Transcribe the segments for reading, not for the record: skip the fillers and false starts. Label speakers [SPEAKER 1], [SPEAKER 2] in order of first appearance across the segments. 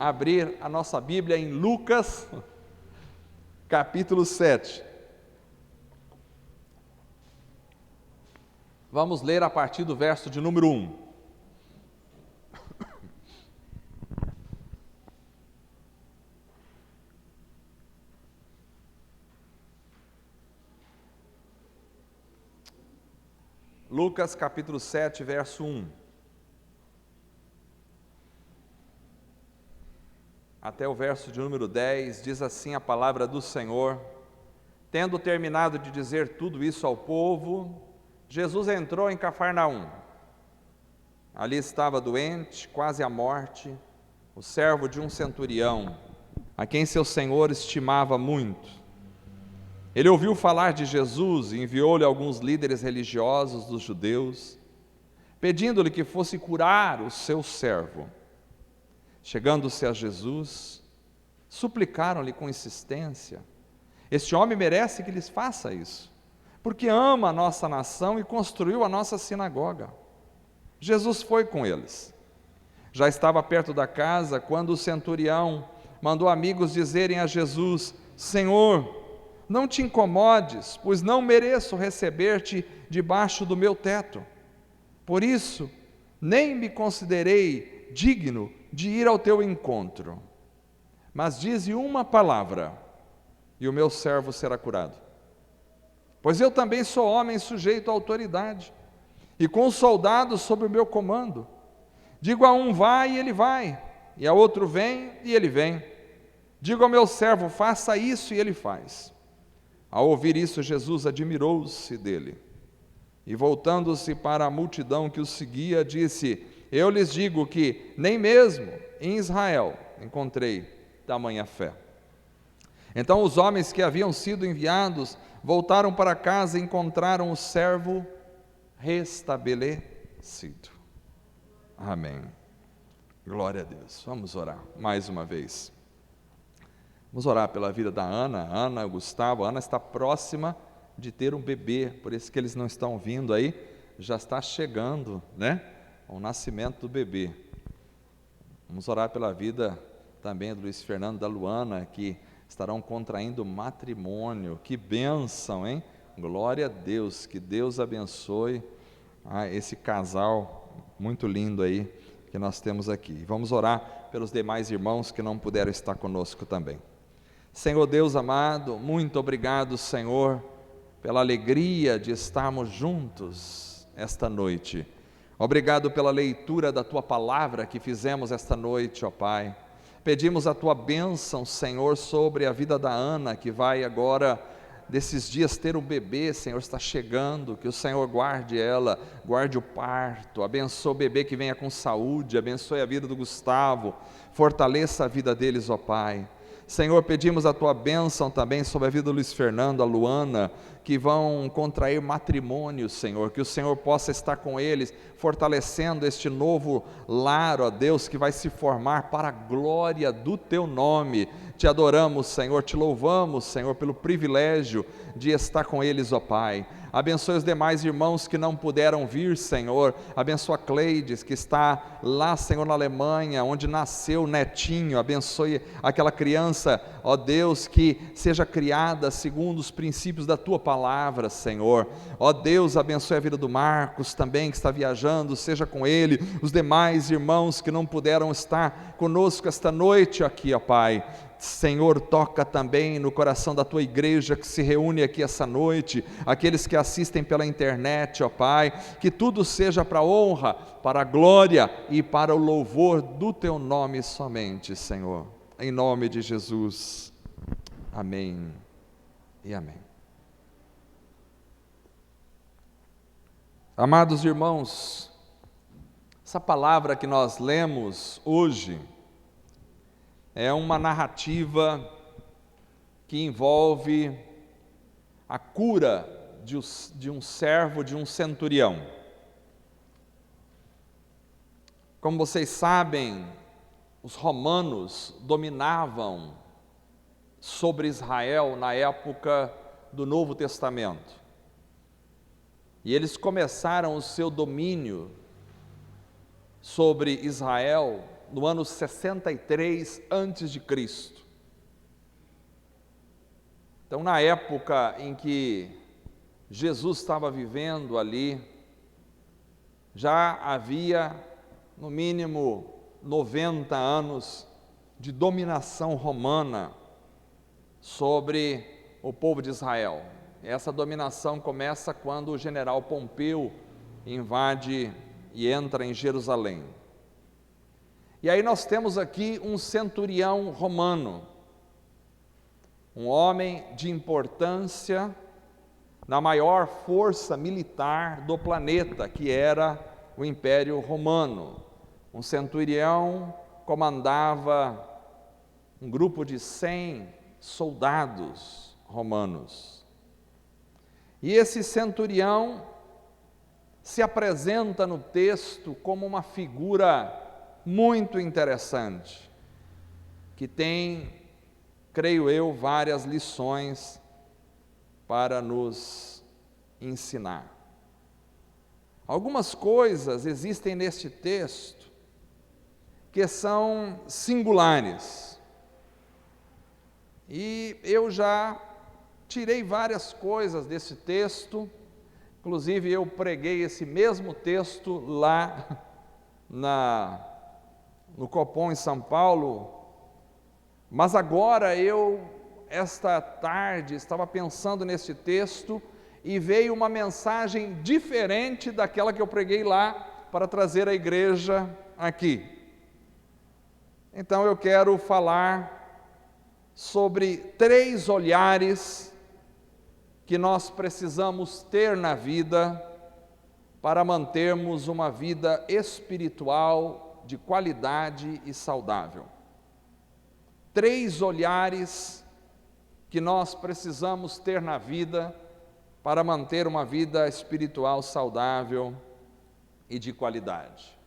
[SPEAKER 1] abrir a nossa Bíblia em Lucas, capítulo 7. Vamos ler a partir do verso de número 1. Lucas capítulo 7, verso 1. Até o verso de número 10, diz assim a palavra do Senhor: Tendo terminado de dizer tudo isso ao povo, Jesus entrou em Cafarnaum. Ali estava doente, quase à morte, o servo de um centurião, a quem seu senhor estimava muito. Ele ouviu falar de Jesus e enviou-lhe alguns líderes religiosos dos judeus, pedindo-lhe que fosse curar o seu servo. Chegando-se a Jesus, suplicaram-lhe com insistência: Este homem merece que lhes faça isso, porque ama a nossa nação e construiu a nossa sinagoga. Jesus foi com eles. Já estava perto da casa quando o centurião mandou amigos dizerem a Jesus: Senhor, não te incomodes, pois não mereço receber-te debaixo do meu teto. Por isso, nem me considerei digno de ir ao teu encontro. Mas dize uma palavra, e o meu servo será curado. Pois eu também sou homem sujeito à autoridade, e com soldados sob o meu comando. Digo a um vai, e ele vai, e a outro vem, e ele vem. Digo ao meu servo, faça isso, e ele faz. Ao ouvir isso, Jesus admirou-se dele, e voltando-se para a multidão que o seguia, disse: Eu lhes digo que nem mesmo em Israel encontrei tamanha fé. Então os homens que haviam sido enviados voltaram para casa e encontraram o servo restabelecido. Amém. Glória a Deus. Vamos orar mais uma vez. Vamos orar pela vida da Ana, Gustavo. A Ana está próxima de ter um bebê, por isso que eles não estão vindo aí, já está chegando, né? O nascimento do bebê. Vamos orar pela vida também do Luiz Fernando e da Luana, que estarão contraindo matrimônio. Que bênção, hein? Glória a Deus, que Deus abençoe esse casal muito lindo aí que nós temos aqui. Vamos orar pelos demais irmãos que não puderam estar conosco também. Senhor Deus amado, muito obrigado, Senhor, pela alegria de estarmos juntos esta noite. Obrigado pela leitura da Tua palavra que fizemos esta noite, ó Pai. Pedimos a Tua bênção, Senhor, sobre a vida da Ana, que vai agora, desses dias, ter um bebê. Senhor, está chegando, que o Senhor guarde ela, guarde o parto, abençoe o bebê que venha com saúde, abençoe a vida do Gustavo, fortaleça a vida deles, ó Pai. Senhor, pedimos a Tua bênção também sobre a vida do Luiz Fernando, a Luana, que vão contrair matrimônio, Senhor, que o Senhor possa estar com eles, fortalecendo este novo lar, ó Deus, que vai se formar para a glória do Teu nome. Te adoramos, Senhor, te louvamos, Senhor, pelo privilégio de estar com eles, ó Pai. Abençoe os demais irmãos que não puderam vir, Senhor. Abençoa a Cleides, que está lá, Senhor, na Alemanha, onde nasceu o netinho. Abençoe aquela criança, ó Deus, que seja criada segundo os princípios da Tua palavra, Senhor. Ó Deus, abençoe a vida do Marcos também, que está viajando, seja com ele. Os demais irmãos que não puderam estar conosco esta noite aqui, ó Pai. Senhor, toca também no coração da Tua igreja que se reúne aqui essa noite, aqueles que assistem pela internet, ó Pai, que tudo seja para a honra, para a glória e para o louvor do Teu nome somente, Senhor, em nome de Jesus, amém e amém. Amados irmãos, essa palavra que nós lemos hoje é uma narrativa que envolve a cura de um servo, de um centurião. Como vocês sabem, os romanos dominavam sobre Israel na época do Novo Testamento. E eles começaram o seu domínio sobre Israel no ano 63 antes de Cristo. Então, na época em que Jesus estava vivendo ali, já havia, no mínimo, 90 anos de dominação romana sobre o povo de Israel. Essa dominação começa quando o general Pompeu invade e entra em Jerusalém. E aí nós temos aqui um centurião romano, um homem de importância na maior força militar do planeta, que era o Império Romano. Um centurião comandava um grupo de 100 soldados romanos. E esse centurião se apresenta no texto como uma figura muito interessante, que tem, creio eu, várias lições para nos ensinar. Algumas coisas existem neste texto que são singulares, e eu já tirei várias coisas desse texto, inclusive eu preguei esse mesmo texto lá no Copom em São Paulo, mas agora esta tarde, estava pensando nesse texto e veio uma mensagem diferente daquela que eu preguei lá para trazer à igreja aqui. Então eu quero falar sobre 3 olhares que nós precisamos ter na vida para mantermos uma vida espiritual de qualidade e saudável. 3 olhares que nós precisamos ter na vida para manter uma vida espiritual saudável e de qualidade.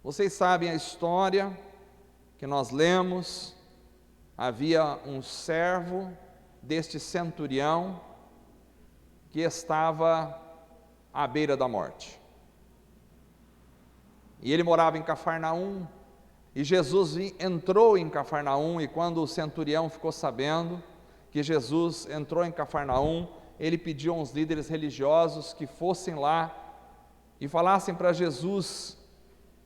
[SPEAKER 1] Vocês sabem a história que nós lemos. Havia um servo deste centurião que estava à beira da morte. E ele morava em Cafarnaum. E Jesus entrou em Cafarnaum, e quando o centurião ficou sabendo que Jesus entrou em Cafarnaum, ele pediu aos líderes religiosos que fossem lá e falassem para Jesus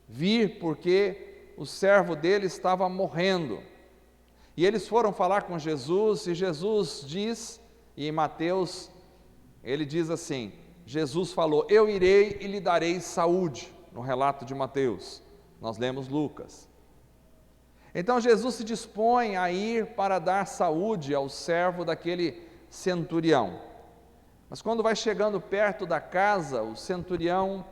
[SPEAKER 1] vir, porque o servo dele estava morrendo. E eles foram falar com Jesus, e Jesus diz, e em Mateus, ele diz assim, Jesus falou, eu irei e lhe darei saúde, no relato de Mateus. Nós lemos Lucas. Então Jesus se dispõe a ir para dar saúde ao servo daquele centurião. Mas quando vai chegando perto da casa, o centurião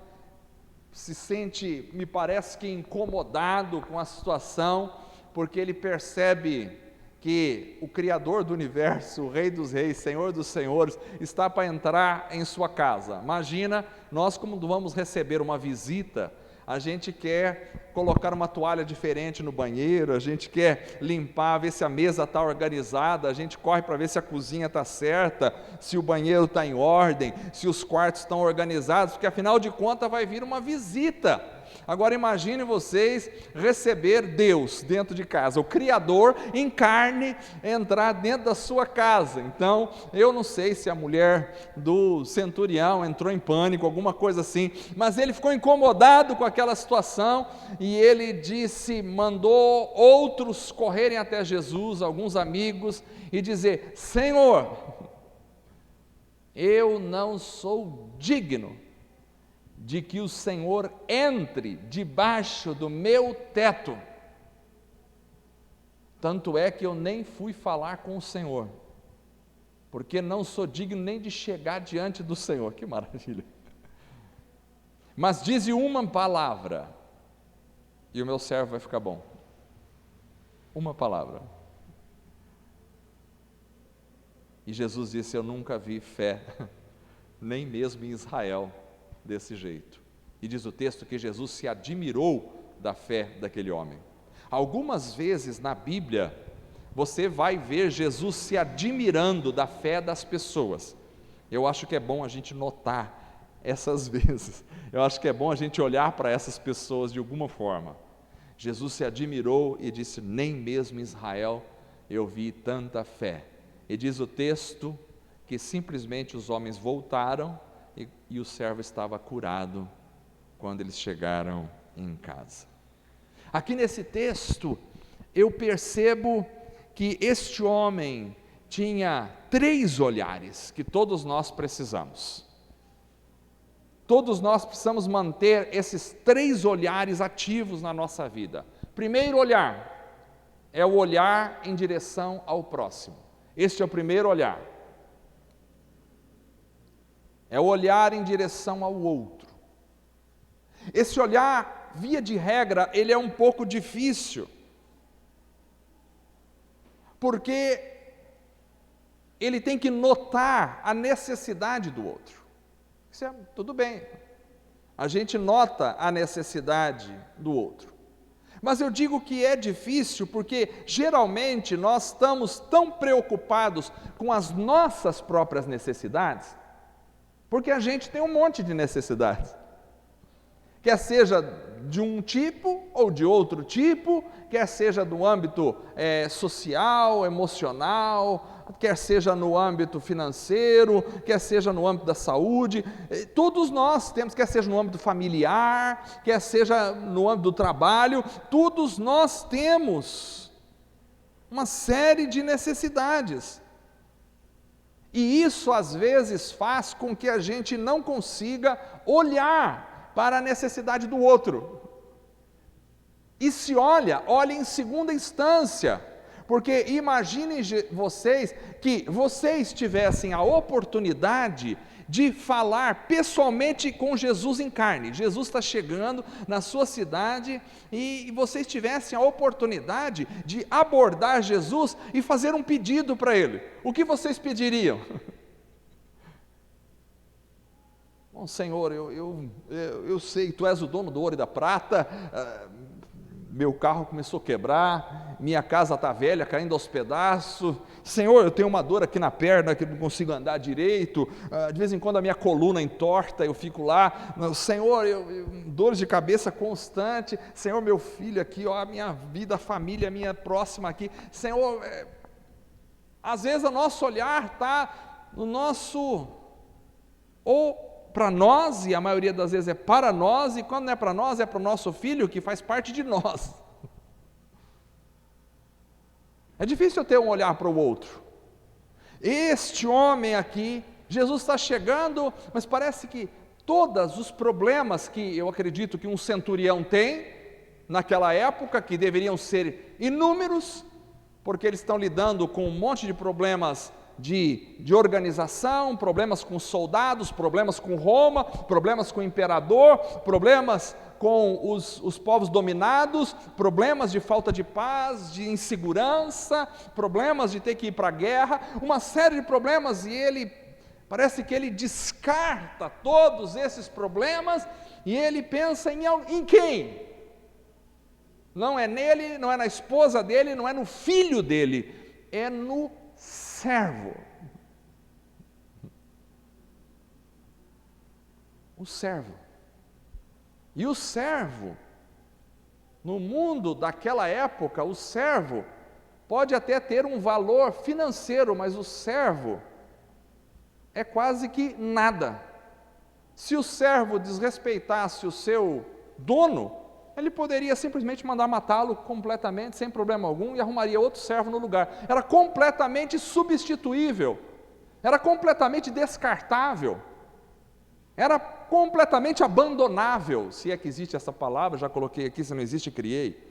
[SPEAKER 1] se sente, me parece que incomodado com a situação, porque ele percebe que o Criador do universo, o Rei dos Reis, Senhor dos Senhores, está para entrar em sua casa. Imagina, nós como vamos receber uma visita, a gente quer colocar uma toalha diferente no banheiro, a gente quer limpar, ver se a mesa está organizada, a gente corre para ver se a cozinha está certa, se o banheiro está em ordem, se os quartos estão organizados, porque afinal de contas vai vir uma visita. Agora imagine vocês receber Deus dentro de casa, o Criador em carne entrar dentro da sua casa. Então, eu não sei se a mulher do centurião entrou em pânico, alguma coisa assim, mas ele ficou incomodado com aquela situação e ele disse, mandou outros correrem até Jesus, alguns amigos, e dizer, Senhor, eu não sou digno de que o Senhor entre debaixo do meu teto. Tanto é que eu nem fui falar com o Senhor, porque não sou digno nem de chegar diante do Senhor. Que maravilha! Mas dize uma palavra, e o meu servo vai ficar bom. Uma palavra. E Jesus disse, eu nunca vi fé, nem mesmo em Israel, desse jeito. E diz o texto que Jesus se admirou da fé daquele homem. Algumas vezes na Bíblia, você vai ver Jesus se admirando da fé das pessoas. Eu acho que é bom a gente notar essas vezes. Eu acho que é bom a gente olhar para essas pessoas de alguma forma. Jesus se admirou e disse: nem mesmo em Israel eu vi tanta fé. E diz o texto que simplesmente os homens voltaram e o servo estava curado quando eles chegaram em casa. Aqui nesse texto eu percebo que este homem tinha 3 olhares que todos nós precisamos. Todos nós precisamos manter esses 3 olhares ativos na nossa vida. Primeiro olhar é o olhar em direção ao próximo. Este é o primeiro olhar. É o olhar em direção ao outro. Esse olhar, via de regra, ele é um pouco difícil, porque ele tem que notar a necessidade do outro. Isso é tudo bem, a gente nota a necessidade do outro, mas eu digo que é difícil porque geralmente nós estamos tão preocupados com as nossas próprias necessidades, porque a gente tem um monte de necessidades, quer seja de um tipo ou de outro tipo, quer seja do âmbito social, emocional, quer seja no âmbito financeiro, quer seja no âmbito da saúde, todos nós temos, quer seja no âmbito familiar, quer seja no âmbito do trabalho, todos nós temos uma série de necessidades. E isso às vezes faz com que a gente não consiga olhar para a necessidade do outro. E se olha em segunda instância, porque imaginem vocês que vocês tivessem a oportunidade de falar pessoalmente com Jesus em carne. Jesus está chegando na sua cidade e vocês tivessem a oportunidade de abordar Jesus e fazer um pedido para Ele. O que vocês pediriam? Bom, Senhor, eu sei, Tu és o dono do ouro e da prata, meu carro começou a quebrar, minha casa está velha, caindo aos pedaços, Senhor, eu tenho uma dor aqui na perna, que não consigo andar direito, de vez em quando a minha coluna entorta, eu fico lá, Senhor, dores de cabeça constante, Senhor, meu filho aqui, a minha vida, a família, a minha próxima aqui, Senhor, às vezes o nosso olhar está no nosso, ou para nós, e a maioria das vezes é para nós, e quando não é para nós, é para o nosso filho, que faz parte de nós. É difícil ter um olhar para o outro. Este homem aqui, Jesus está chegando, mas parece que todos os problemas que eu acredito que um centurião tem, naquela época, que deveriam ser inúmeros, porque eles estão lidando com um monte de problemas de organização, problemas com soldados, problemas com Roma, problemas com o imperador, problemas com os povos dominados, problemas de falta de paz, de insegurança, problemas de ter que ir para a guerra, uma série de problemas, e parece que ele descarta todos esses problemas, e ele pensa em quem? Não é nele, não é na esposa dele, não é no filho dele, é no servo. O servo. E o servo, no mundo daquela época, o servo pode até ter um valor financeiro, mas o servo é quase que nada. Se o servo desrespeitasse o seu dono, ele poderia simplesmente mandar matá-lo completamente, sem problema algum, e arrumaria outro servo no lugar. Era completamente substituível, era completamente descartável, era completamente abandonável, se é que existe essa palavra, já coloquei aqui, se não existe, criei.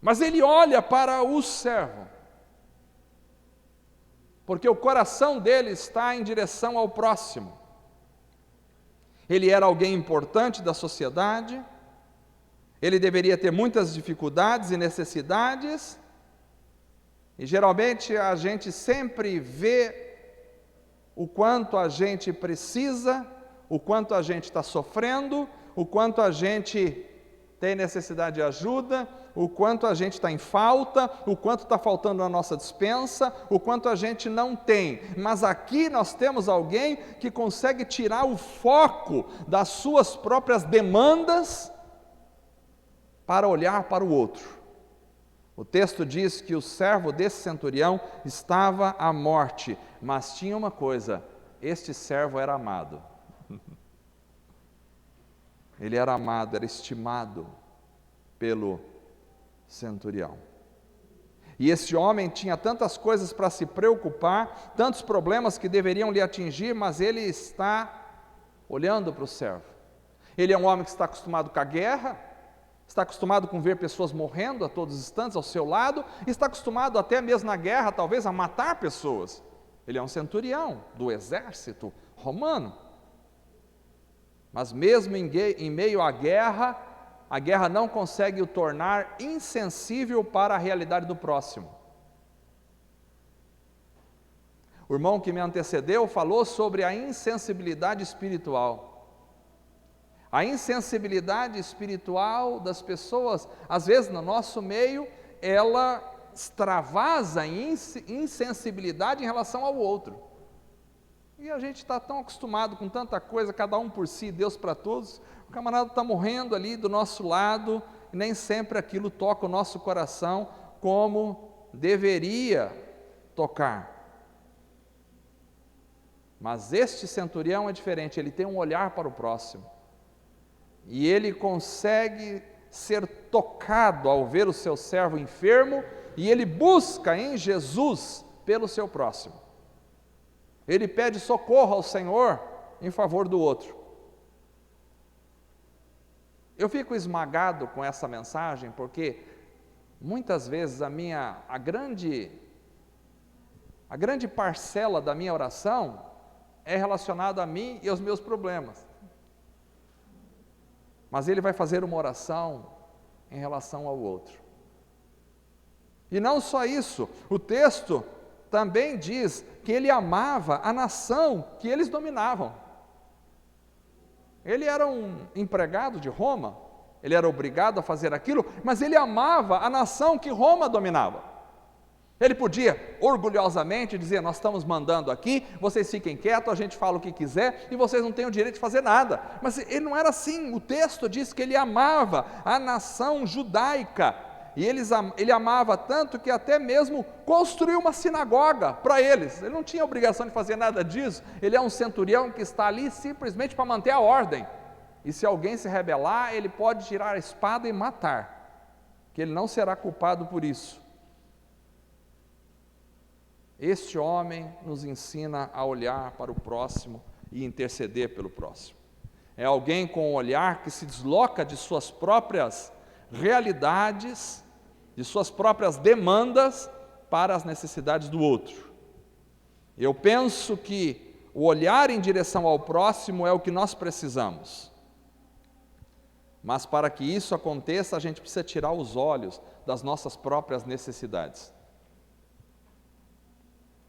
[SPEAKER 1] Mas ele olha para o servo, porque o coração dele está em direção ao próximo. Ele era alguém importante da sociedade, ele deveria ter muitas dificuldades e necessidades, e geralmente a gente sempre vê o quanto a gente precisa, o quanto a gente está sofrendo, o quanto a gente tem necessidade de ajuda, o quanto a gente está em falta, o quanto está faltando na nossa despensa, o quanto a gente não tem. Mas aqui nós temos alguém que consegue tirar o foco das suas próprias demandas para olhar para o outro. O texto diz que o servo desse centurião estava à morte, mas tinha uma coisa: este servo era amado. Ele era amado, era estimado pelo centurião. E esse homem tinha tantas coisas para se preocupar, tantos problemas que deveriam lhe atingir, mas ele está olhando para o servo. Ele é um homem que está acostumado com a guerra, está acostumado com ver pessoas morrendo a todos os instantes ao seu lado, e está acostumado até mesmo na guerra, talvez, a matar pessoas. Ele é um centurião do exército romano. Mas mesmo em meio à guerra, a guerra não consegue o tornar insensível para a realidade do próximo. O irmão que me antecedeu falou sobre a insensibilidade espiritual. A insensibilidade espiritual das pessoas, às vezes no nosso meio, ela extravasa em insensibilidade em relação ao outro. E a gente está tão acostumado com tanta coisa, cada um por si, Deus para todos. O camarada está morrendo ali do nosso lado, e nem sempre aquilo toca o nosso coração como deveria tocar. Mas este centurião é diferente, ele tem um olhar para o próximo. E ele consegue ser tocado ao ver o seu servo enfermo, e ele busca em Jesus pelo seu próximo. Ele pede socorro ao Senhor em favor do outro. Eu fico esmagado com essa mensagem, porque muitas vezes a grande parcela da minha oração é relacionada a mim e aos meus problemas. Mas ele vai fazer uma oração em relação ao outro. E não só isso, o texto também diz que ele amava a nação que eles dominavam. Ele era um empregado de Roma, ele era obrigado a fazer aquilo, mas ele amava a nação que Roma dominava. Ele podia orgulhosamente dizer: nós estamos mandando aqui, vocês fiquem quietos, a gente fala o que quiser e vocês não têm o direito de fazer nada. Mas ele não era assim. O texto diz que ele amava a nação judaica, e ele amava tanto que até mesmo construiu uma sinagoga para eles. Ele não tinha obrigação de fazer nada disso. Ele é um centurião que está ali simplesmente para manter a ordem, e se alguém se rebelar, ele pode tirar a espada e matar, que ele não será culpado por isso. Este homem nos ensina a olhar para o próximo e interceder pelo próximo. É alguém com um olhar que se desloca de suas próprias realidades, de suas próprias demandas, para as necessidades do outro. Eu penso que o olhar em direção ao próximo é o que nós precisamos. Mas para que isso aconteça, a gente precisa tirar os olhos das nossas próprias necessidades.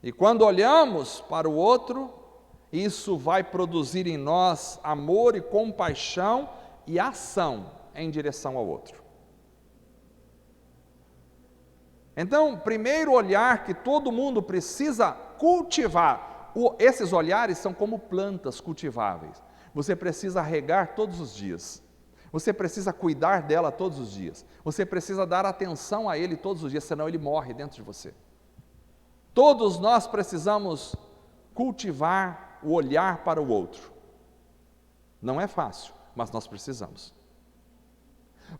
[SPEAKER 1] E quando olhamos para o outro, isso vai produzir em nós amor e compaixão e ação em direção ao outro. Então, primeiro olhar que todo mundo precisa cultivar, esses olhares são como plantas cultiváveis. Você precisa regar todos os dias. Você precisa cuidar dela todos os dias. Você precisa dar atenção a ele todos os dias, senão ele morre dentro de você. Todos nós precisamos cultivar o olhar para o outro. Não é fácil, mas nós precisamos.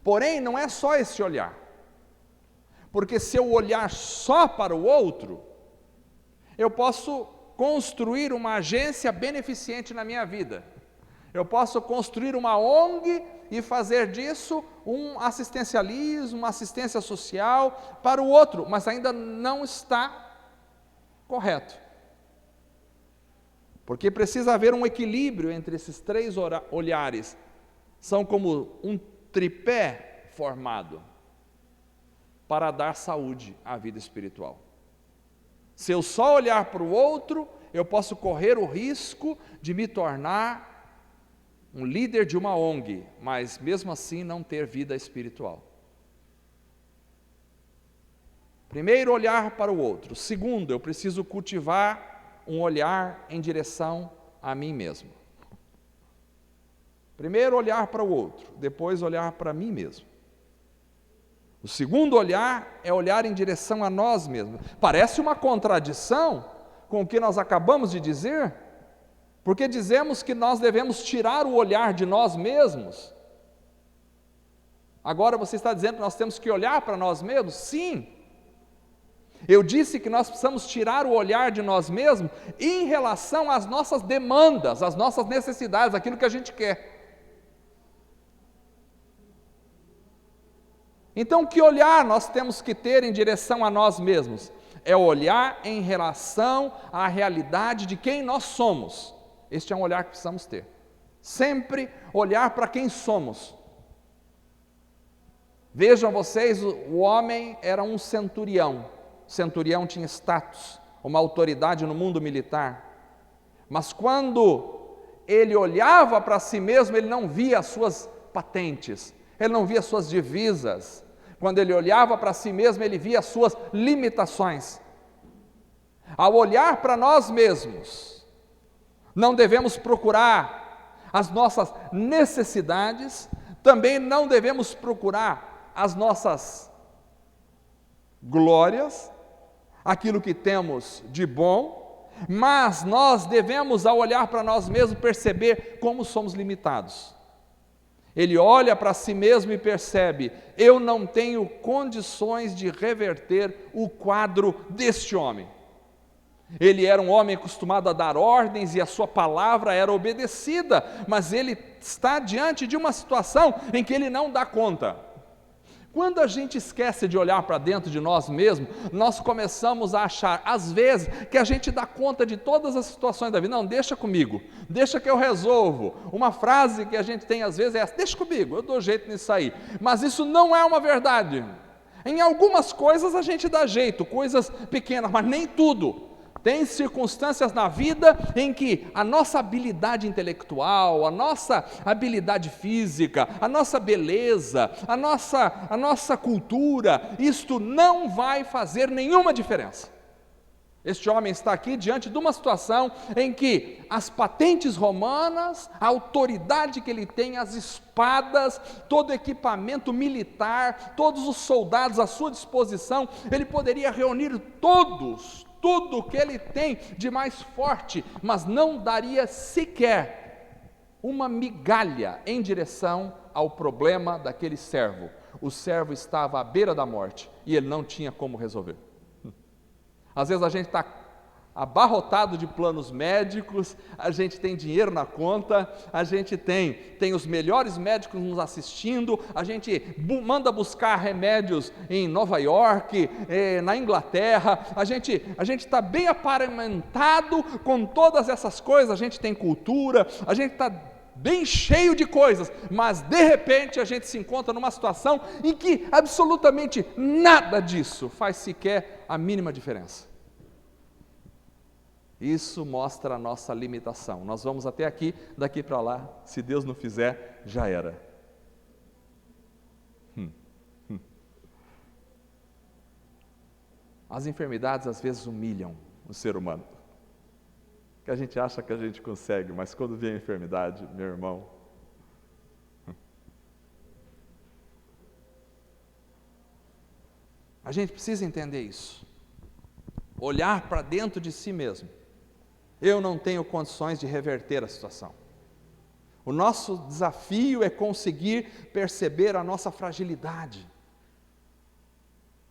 [SPEAKER 1] Porém, não é só esse olhar. Porque se eu olhar só para o outro, eu posso construir uma agência beneficente na minha vida. Eu posso construir uma ONG e fazer disso um assistencialismo, uma assistência social para o outro, mas ainda não está correto. Porque precisa haver um equilíbrio entre esses três olhares. São como um tripé formado para dar saúde à vida espiritual. Se eu só olhar para o outro, eu posso correr o risco de me tornar um líder de uma ONG, mas mesmo assim não ter vida espiritual. Primeiro, olhar para o outro. Segundo, eu preciso cultivar um olhar em direção a mim mesmo. Primeiro, olhar para o outro, depois olhar para mim mesmo. O segundo olhar é olhar em direção a nós mesmos. Parece uma contradição com o que nós acabamos de dizer, porque dizemos que nós devemos tirar o olhar de nós mesmos. Agora você está dizendo que nós temos que olhar para nós mesmos? Sim. Eu disse que nós precisamos tirar o olhar de nós mesmos em relação às nossas demandas, às nossas necessidades, aquilo que a gente quer. Então, que olhar nós temos que ter em direção a nós mesmos? É olhar em relação à realidade de quem nós somos. Este é um olhar que precisamos ter. Sempre olhar para quem somos. Vejam vocês, o homem era um centurião. O centurião tinha status, uma autoridade no mundo militar. Mas quando ele olhava para si mesmo, ele não via as suas patentes, ele não via as suas divisas. Quando ele olhava para si mesmo, ele via as suas limitações. Ao olhar para nós mesmos, não devemos procurar as nossas necessidades, também não devemos procurar as nossas glórias, aquilo que temos de bom, mas nós devemos, ao olhar para nós mesmos, perceber como somos limitados. Ele olha para si mesmo e percebe: eu não tenho condições de reverter o quadro deste homem. Ele era um homem acostumado a dar ordens e a sua palavra era obedecida, mas ele está diante de uma situação em que ele não dá conta. Quando a gente esquece de olhar para dentro de nós mesmos, nós começamos a achar, às vezes, que a gente dá conta de todas as situações da vida. Não, deixa comigo, deixa que eu resolvo. Uma frase que a gente tem às vezes é essa: deixa comigo, eu dou jeito nisso aí. Mas isso não é uma verdade. Em algumas coisas a gente dá jeito, coisas pequenas, mas nem tudo. Tem circunstâncias na vida em que a nossa habilidade intelectual, a nossa habilidade física, a nossa beleza, a nossa cultura, isto não vai fazer nenhuma diferença. Este homem está aqui diante de uma situação em que as patentes romanas, a autoridade que ele tem, as espadas, todo o equipamento militar, todos os soldados à sua disposição, ele poderia reunir tudo que ele tem de mais forte, mas não daria sequer uma migalha em direção ao problema daquele servo. O servo estava à beira da morte e ele não tinha como resolver. Às vezes a gente está abarrotado de planos médicos, a gente tem dinheiro na conta, a gente tem os melhores médicos nos assistindo, a gente manda buscar remédios em Nova York, na Inglaterra, a gente está bem aparentado com todas essas coisas, a gente tem cultura, a gente está bem cheio de coisas, mas de repente a gente se encontra numa situação em que absolutamente nada disso faz sequer a mínima diferença. Isso mostra a nossa limitação. Nós vamos até aqui, daqui para lá, se Deus não fizer, já era. As enfermidades às vezes humilham o ser humano, que a gente acha que a gente consegue, mas quando vem a enfermidade, meu irmão, a gente precisa entender isso, olhar para dentro de si mesmo. Eu não tenho condições de reverter a situação. O nosso desafio é conseguir perceber a nossa fragilidade,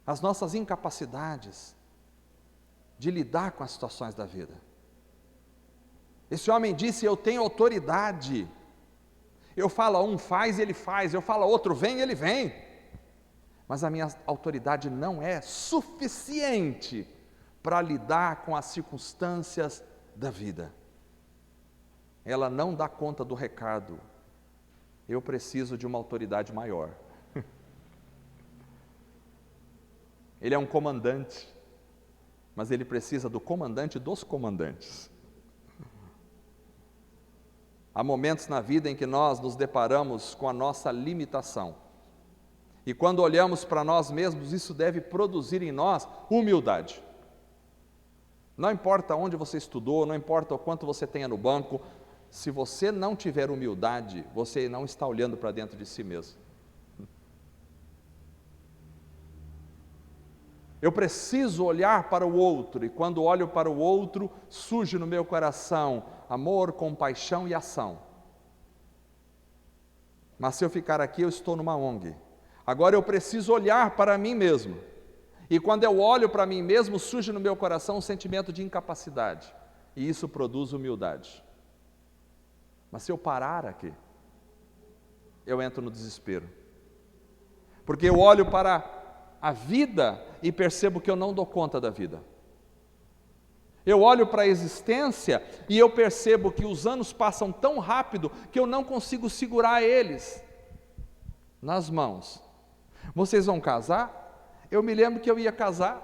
[SPEAKER 1] as nossas incapacidades de lidar com as situações da vida. Esse homem disse: eu tenho autoridade. Eu falo a um faz, ele faz. Eu falo a outro vem, ele vem. Mas a minha autoridade não é suficiente para lidar com as circunstâncias da vida. Ela não dá conta do recado. Eu preciso de uma autoridade maior. Ele é um comandante, mas ele precisa do comandante dos comandantes. Há momentos na vida em que nós nos deparamos com a nossa limitação. E quando olhamos para nós mesmos, isso deve produzir em nós humildade. Não importa onde você estudou, não importa o quanto você tenha no banco, se você não tiver humildade, você não está olhando para dentro de si mesmo. Eu preciso olhar para o outro, e quando olho para o outro, surge no meu coração amor, compaixão e ação. Mas se eu ficar aqui, eu estou numa ONG. Agora eu preciso olhar para mim mesmo. E quando eu olho para mim mesmo, surge no meu coração um sentimento de incapacidade. E isso produz humildade. Mas se eu parar aqui, eu entro no desespero. Porque eu olho para a vida e percebo que eu não dou conta da vida. Eu olho para a existência e eu percebo que os anos passam tão rápido que eu não consigo segurar eles nas mãos. Vocês vão casar? Eu me lembro que eu ia casar.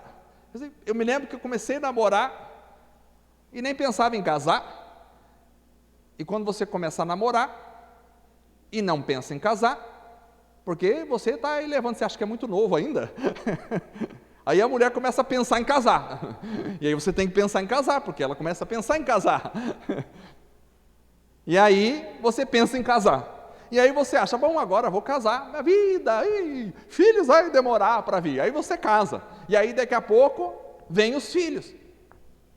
[SPEAKER 1] Eu me lembro que eu comecei a namorar e nem pensava em casar. E quando você começa a namorar e não pensa em casar, porque você está aí levando, você acha que é muito novo ainda. Aí a mulher começa a pensar em casar. E aí você tem que pensar em casar, porque ela começa a pensar em casar. E aí você pensa em casar. E aí você acha, bom, agora vou casar, minha vida, filhos vai demorar para vir. Aí você casa. E aí daqui a pouco vem os filhos.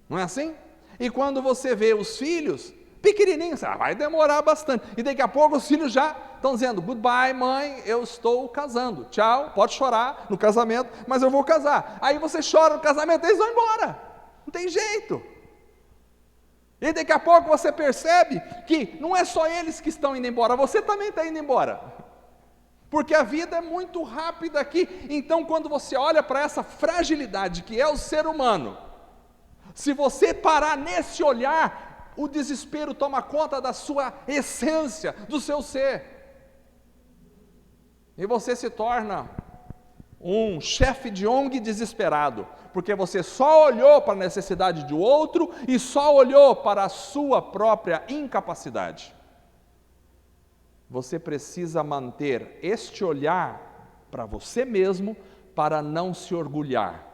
[SPEAKER 1] Não é assim? E quando você vê os filhos pequenininhos, vai demorar bastante. E daqui a pouco os filhos já estão dizendo, goodbye mãe, eu estou casando. Tchau, pode chorar no casamento, mas eu vou casar. Aí você chora no casamento, eles vão embora. Não tem jeito. E daqui a pouco você percebe que não é só eles que estão indo embora, você também está indo embora. Porque a vida é muito rápida aqui. Então quando você olha para essa fragilidade que é o ser humano, se você parar nesse olhar, o desespero toma conta da sua essência, do seu ser. E você se torna um chefe de ONG desesperado, porque você só olhou para a necessidade do outro e só olhou para a sua própria incapacidade. Você precisa manter este olhar para você mesmo, para não se orgulhar.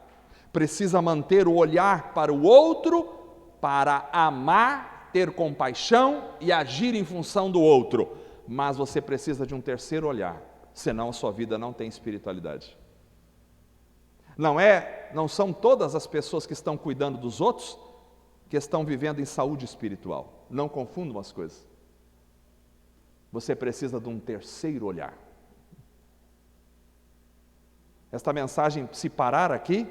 [SPEAKER 1] Precisa manter o olhar para o outro, para amar, ter compaixão e agir em função do outro. Mas você precisa de um terceiro olhar, senão a sua vida não tem espiritualidade. Não são todas as pessoas que estão cuidando dos outros que estão vivendo em saúde espiritual. Não confundam as coisas. Você precisa de um terceiro olhar. Esta mensagem, se parar aqui,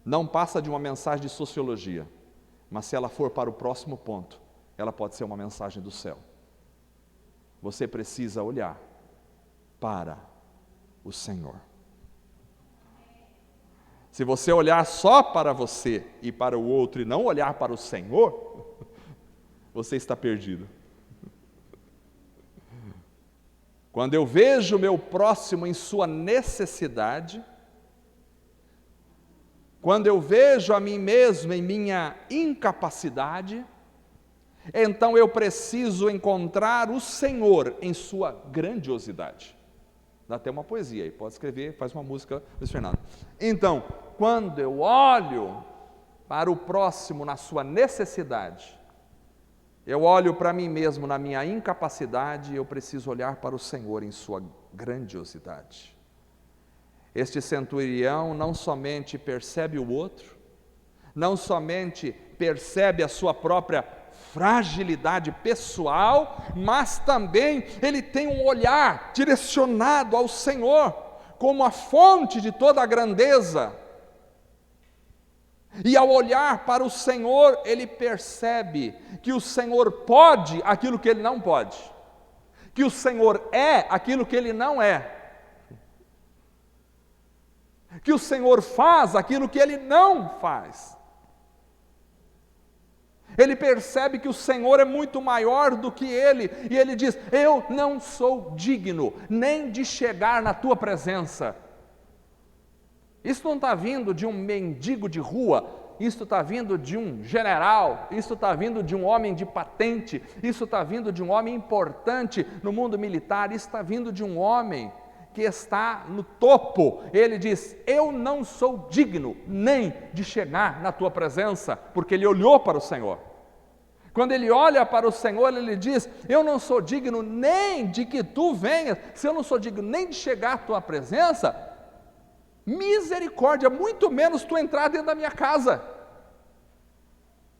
[SPEAKER 1] não passa de uma mensagem de sociologia, mas se ela for para o próximo ponto, ela pode ser uma mensagem do céu. Você precisa olhar para o Senhor. Se você olhar só para você e para o outro e não olhar para o Senhor, você está perdido. Quando eu vejo o meu próximo em sua necessidade, quando eu vejo a mim mesmo em minha incapacidade, então eu preciso encontrar o Senhor em sua grandiosidade. Dá até uma poesia aí, pode escrever, faz uma música, Luiz Fernando. Então, quando eu olho para o próximo na sua necessidade, eu olho para mim mesmo na minha incapacidade, eu preciso olhar para o Senhor em sua grandiosidade. Este centurião não somente percebe o outro, não somente percebe a sua própria fragilidade pessoal, mas também ele tem um olhar direcionado ao Senhor, como a fonte de toda a grandeza. E ao olhar para o Senhor, ele percebe que o Senhor pode aquilo que ele não pode, que o Senhor é aquilo que ele não é, que o Senhor faz aquilo que ele não faz. Ele percebe que o Senhor é muito maior do que ele, e ele diz, eu não sou digno nem de chegar na tua presença. Isso não está vindo de um mendigo de rua, isso está vindo de um general, isso está vindo de um homem de patente, isso está vindo de um homem importante no mundo militar, isso está vindo de um homem que está no topo. Ele diz, eu não sou digno nem de chegar na tua presença, porque ele olhou para o Senhor. Quando ele olha para o Senhor, ele diz, eu não sou digno nem de que tu venhas, se eu não sou digno nem de chegar à tua presença, Misericórdia, muito menos tu entrar dentro da minha casa.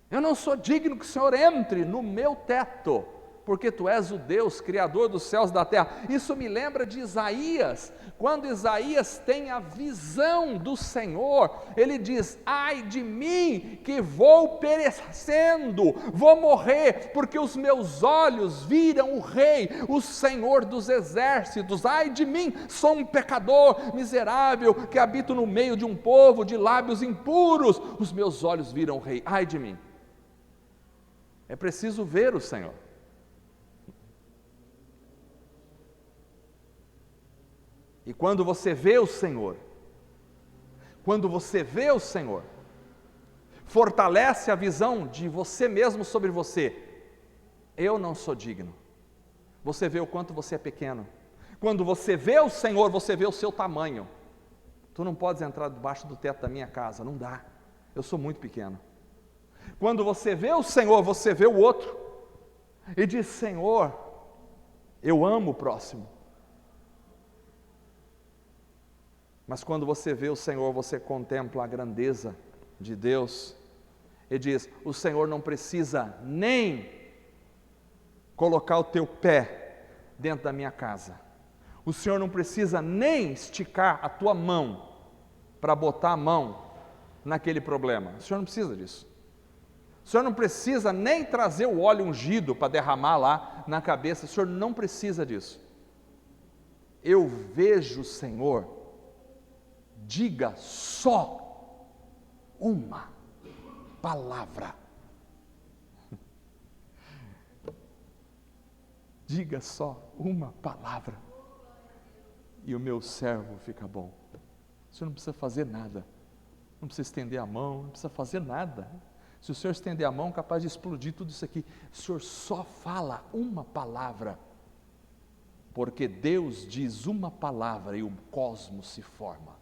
[SPEAKER 1] Eu não sou digno que o Senhor entre no meu teto, porque tu és o Deus, Criador dos céus e da terra. Isso me lembra de Isaías, quando Isaías tem a visão do Senhor, ele diz: ai de mim, que vou perecendo, vou morrer, porque os meus olhos viram o Rei, o Senhor dos exércitos. Ai de mim, sou um pecador miserável, que habito no meio de um povo de lábios impuros, os meus olhos viram o Rei. Ai de mim. É preciso ver o Senhor. E quando você vê o Senhor, fortalece a visão de você mesmo sobre você. Eu não sou digno. Você vê o quanto você é pequeno. Quando você vê o Senhor, você vê o seu tamanho. Tu não podes entrar debaixo do teto da minha casa, não dá. Eu sou muito pequeno. Quando você vê o Senhor, você vê o outro. E diz: Senhor, eu amo o próximo. Mas quando você vê o Senhor, você contempla a grandeza de Deus e diz: o Senhor não precisa nem colocar o teu pé dentro da minha casa. O Senhor não precisa nem esticar a tua mão para botar a mão naquele problema. O Senhor não precisa disso. O Senhor não precisa nem trazer o óleo ungido para derramar lá na cabeça. O Senhor não precisa disso. Eu vejo o Senhor. Diga só uma palavra. Diga só uma palavra. E o meu servo fica bom. O Senhor não precisa fazer nada. Não precisa estender a mão, não precisa fazer nada. Se o Senhor estender a mão, é capaz de explodir tudo isso aqui. O Senhor só fala uma palavra. Porque Deus diz uma palavra e o cosmos se forma.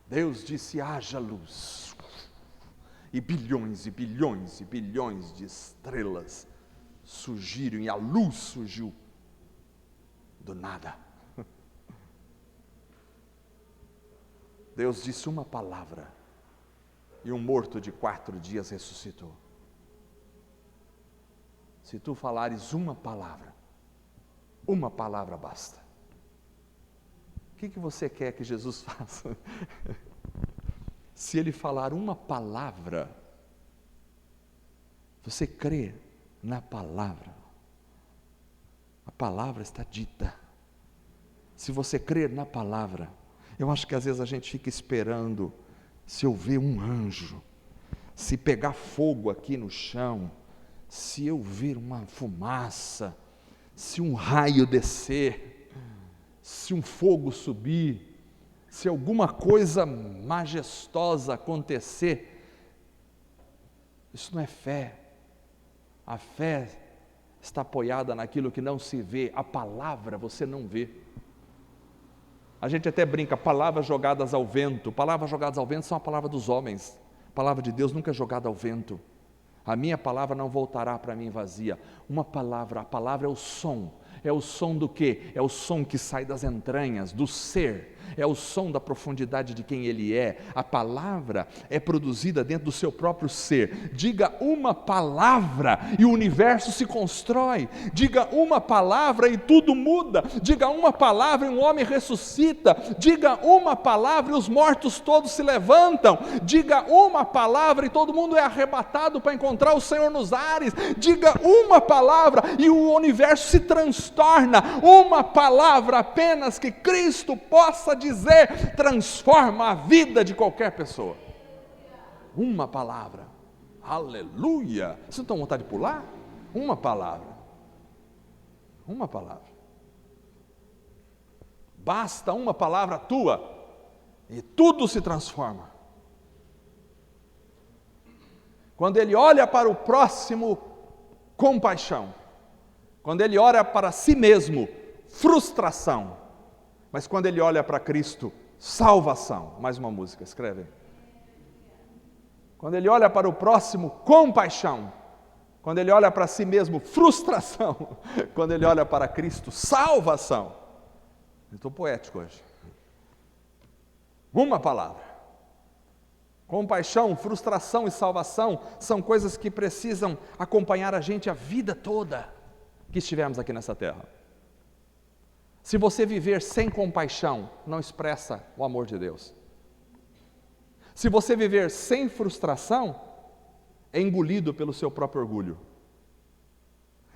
[SPEAKER 1] Deus disse: haja luz, e bilhões de estrelas surgiram, e a luz surgiu do nada. Deus disse uma palavra, e um morto de 4 dias ressuscitou. Se tu falares uma palavra basta. O que você quer que Jesus faça? Se Ele falar uma palavra, você crê na palavra, a palavra está dita. Se você crer na palavra, eu acho que às vezes a gente fica esperando, se eu ver um anjo, se pegar fogo aqui no chão, se eu ver uma fumaça, se um raio descer, se um fogo subir, se alguma coisa majestosa acontecer. Isso não é fé. A fé está apoiada naquilo que não se vê. A palavra você não vê. A gente até brinca: palavras jogadas ao vento. Palavras jogadas ao vento são a palavra dos homens. A palavra de Deus nunca é jogada ao vento. A minha palavra não voltará para mim vazia. Uma palavra, a palavra é o som. É o som do quê? É o som que sai das entranhas, do ser. É o som da profundidade de quem Ele é. A palavra é produzida dentro do seu próprio ser. Diga uma palavra e o universo se constrói. Diga uma palavra e tudo muda. Diga uma palavra e um homem ressuscita. Diga uma palavra e os mortos todos se levantam. Diga uma palavra e todo mundo é arrebatado para encontrar o Senhor nos ares. Diga uma palavra e o universo se transtorna. Uma palavra apenas que Cristo possa dizer transforma a vida de qualquer pessoa. Uma palavra. Aleluia! Vocês não estão com vontade de pular? Uma palavra. Uma palavra. Basta uma palavra tua e tudo se transforma. Quando ele olha para o próximo, compaixão. Quando ele olha para si mesmo, frustração. Mas quando ele olha para Cristo, salvação. Mais uma música, escreve. Quando ele olha para o próximo, compaixão. Quando ele olha para si mesmo, frustração. Quando ele olha para Cristo, salvação. Eu estou poético hoje. Uma palavra. Compaixão, frustração e salvação são coisas que precisam acompanhar a gente a vida toda que estivermos aqui nessa terra. Se você viver sem compaixão, não expressa o amor de Deus. Se você viver sem frustração, é engolido pelo seu próprio orgulho.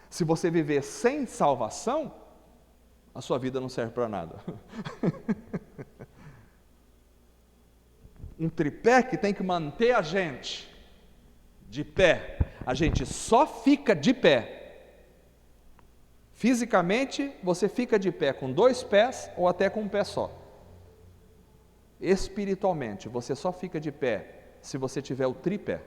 [SPEAKER 1] Se você viver sem salvação, a sua vida não serve para nada. Um tripé que tem que manter a gente de pé. A gente só fica de pé. Fisicamente, você fica de pé com 2 pés ou até com um pé só. Espiritualmente, você só fica de pé se você tiver o tripé.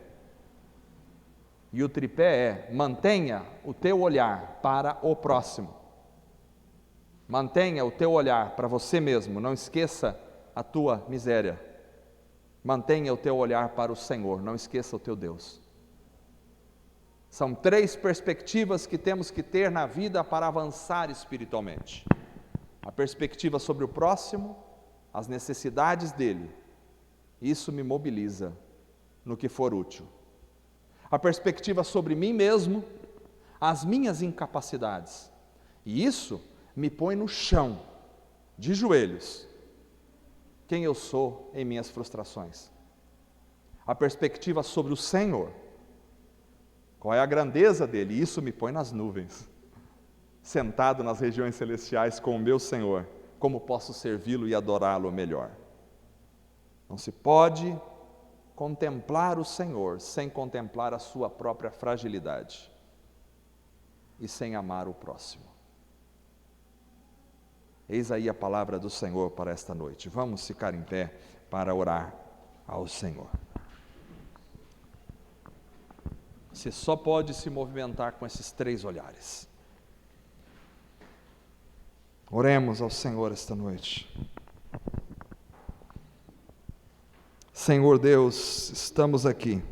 [SPEAKER 1] E o tripé é: mantenha o teu olhar para o próximo. Mantenha o teu olhar para você mesmo, não esqueça a tua miséria. Mantenha o teu olhar para o Senhor, não esqueça o teu Deus. São 3 perspectivas que temos que ter na vida para avançar espiritualmente. A perspectiva sobre o próximo, as necessidades dele. Isso me mobiliza no que for útil. A perspectiva sobre mim mesmo, as minhas incapacidades. E isso me põe no chão, de joelhos, quem eu sou em minhas frustrações. A perspectiva sobre o Senhor, qual é a grandeza dele? Isso me põe nas nuvens, sentado nas regiões celestiais com o meu Senhor, como posso servi-lo e adorá-lo melhor. Não se pode contemplar o Senhor sem contemplar a sua própria fragilidade e sem amar o próximo. Eis aí a palavra do Senhor para esta noite. Vamos ficar em pé para orar ao Senhor. Você só pode se movimentar com esses 3 olhares. Oremos ao Senhor esta noite. Senhor Deus, estamos aqui,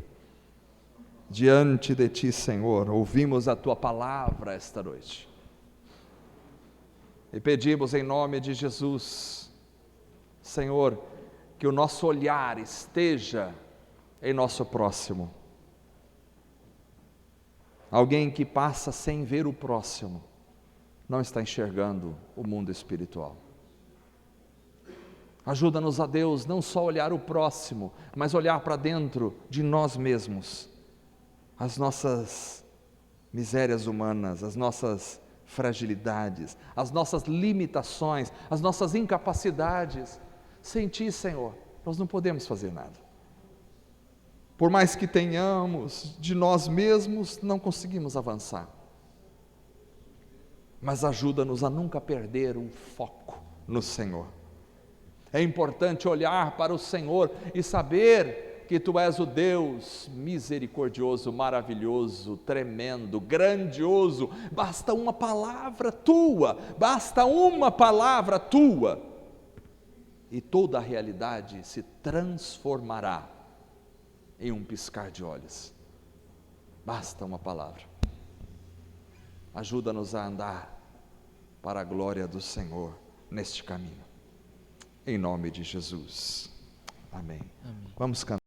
[SPEAKER 1] diante de Ti, Senhor, ouvimos a Tua palavra esta noite. E pedimos em nome de Jesus, Senhor, que o nosso olhar esteja em nosso próximo. Alguém que passa sem ver o próximo, não está enxergando o mundo espiritual. Ajuda-nos, a Deus, não só olhar o próximo, mas olhar para dentro de nós mesmos, as nossas misérias humanas, as nossas fragilidades, as nossas limitações, as nossas incapacidades. Sem Ti, Senhor, nós não podemos fazer nada. Por mais que tenhamos, de nós mesmos não conseguimos avançar. Mas ajuda-nos a nunca perder o foco no Senhor. É importante olhar para o Senhor e saber que Tu és o Deus misericordioso, maravilhoso, tremendo, grandioso. Basta uma palavra Tua, e toda a realidade se transformará em um piscar de olhos. Basta uma palavra. Ajuda-nos a andar para a glória do Senhor neste caminho. Em nome de Jesus. Amém. Vamos cantar.